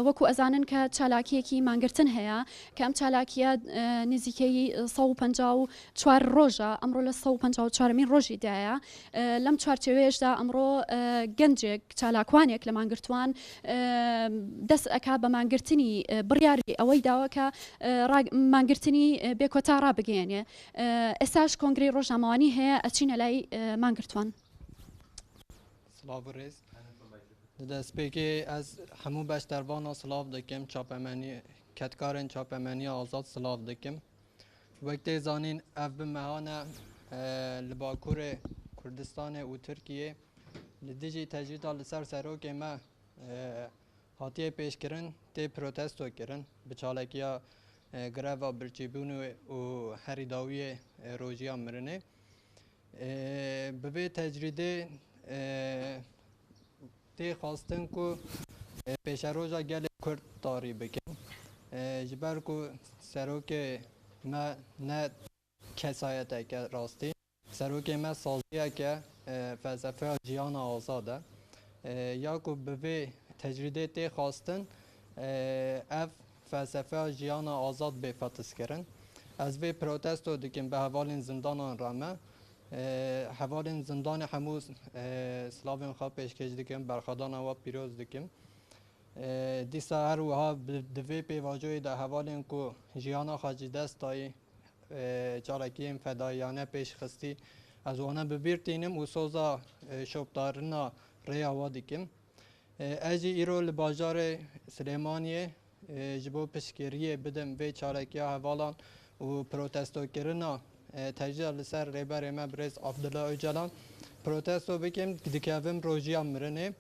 وەکو ئەزانن کە چالاکیەکی مانگرتن هەیە کە ئەم چالاکیە نزیکەی 154 ڕۆژە ئەمڕۆ لە 154مین ڕۆژیدایە لەم چوارچێوەیەشدا ئەمڕۆ گەنجێک چالاکوانێک لە مانگرتوان دەست ئەکا بە مانگرتنی بڕیاری ئەوەی داوە کە مانگرتنی بێکۆتا ڕابگەێنێ ئێستاش کۆنگرەی ڕۆژنامەوانی هەیە ئەچینە لای مانگرتوان. دەستپێکی ئەس هەموو بەشدەربانە سلااو دەکەم چاپەمەنی کەتکارن چاپەمەنی ئازاد سلااو دەکەم وەک تێزانین ئەف بمەهانە لە باکوورێ کوردستانê û Tirkiyê li dijî tecrîta li ser serokê me hatiye pêşkirin tê protesto kirin bi çalakiya greva birçîbûnê û herî dawiyê rojiya mirinê bi vê tecrîdê tê xwastin ku pêşeroja gelê Kurd tarî bikin ji ber ku serokê me ne kesayeteke rastî serokê me saziyeke felsefeya jiyana azad e ya ku bi vê tecrîdê tê xwastin ev felsefeya jiyana azad bêfetiskirin ez vê protesto dikim bi hevalên zindanan re me hevalên zindanê hemû silavên xwe pêşkêş dikim berxedana we pîroz dikim dîsa her wiha di vê pêvajoyê de hevalên ku jiyana xwe ji dest dayî carekiyên fedayiyane pêşxistî ez wana bibîrtînim û soza şopdarina rêya we dikim ez jî îro li bajarê Silêmaniyê ji bo piştgiriyê bidim vê çarekiya hevalan û protestokirina tecrîda li ser rêberê me Birêz Abdullah Öcalan protesto bikim dikevim rojiya mirinê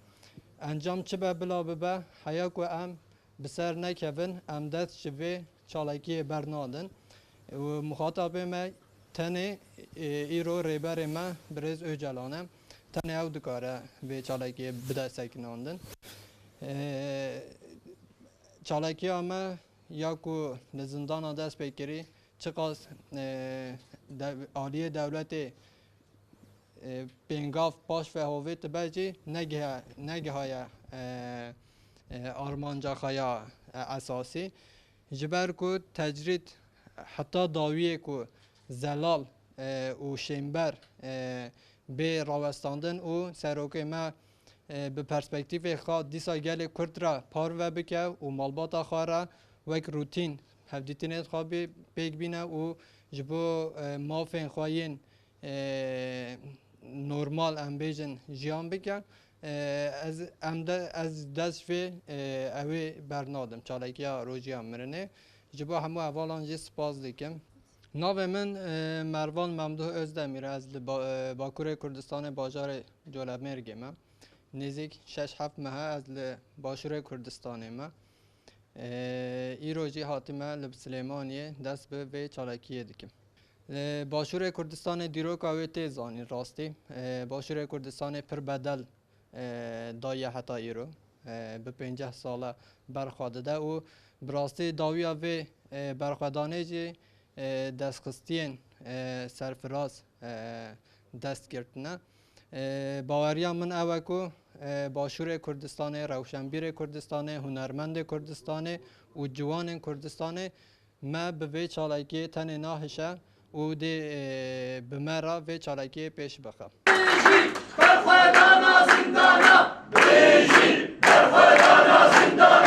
encam çi be bila bibe heya ku em bi ser nekevin em dest ji vê çalekiyê bernadin û muxatabê me tenê îro rêberê me Birêz Öcalan e tenê ew dikare vê çalekiyê bide sekinandin çalekiya me ya ku li zindana dest pê kirî çi qas aliyê dewletê pêngav paş ve hovê tibe jî negihaye armanca xwe ya esasî ji ber ku tecrîd heta dawiyê ku zelal û şêmber bê rawestandin û serokê me bi perspektîvê xwe dîsa gelê Kurd re parve bike û malbata xwe re wek rûtîn hevdîtinê xwe pêk bîne û ji bo mafên xwe yên normal em bêjin jiyan bike ez dest vê evê bernadim çalekiya rojiya mirinê ji bo hemû hevalan jî spas dikim. Navê min Mervan Memduh Özdemir ez li Bakurê Kurdistanê bajarê Colemêrgê me nêzik 6-7 mehe ez li Başûrê Kurdistanê me îro jî hatime li Silêmaniyê dest bi vê çalekiyê dikim. Başûrê Kurdistanê dîroka wê tê zanîn rastî Başûrê Kurdistanê pir bedel daye heta îro bi 50 sala berxwe dide û bi rastî dawiya vê berxwedanê jî destxistiyên serfiraz dest girtine baweriya min ew e ku Başûrê Kurdistanê Rewşenbîrê Kurdistanê hunermendê Kurdistanê û ciwanên Kurdistanê me bi vê çalekiyê tenê nahişe û dê bi me re vê çalekiyê pêş bixe. Berxwedana zindana, bêjî berxwedana zindana.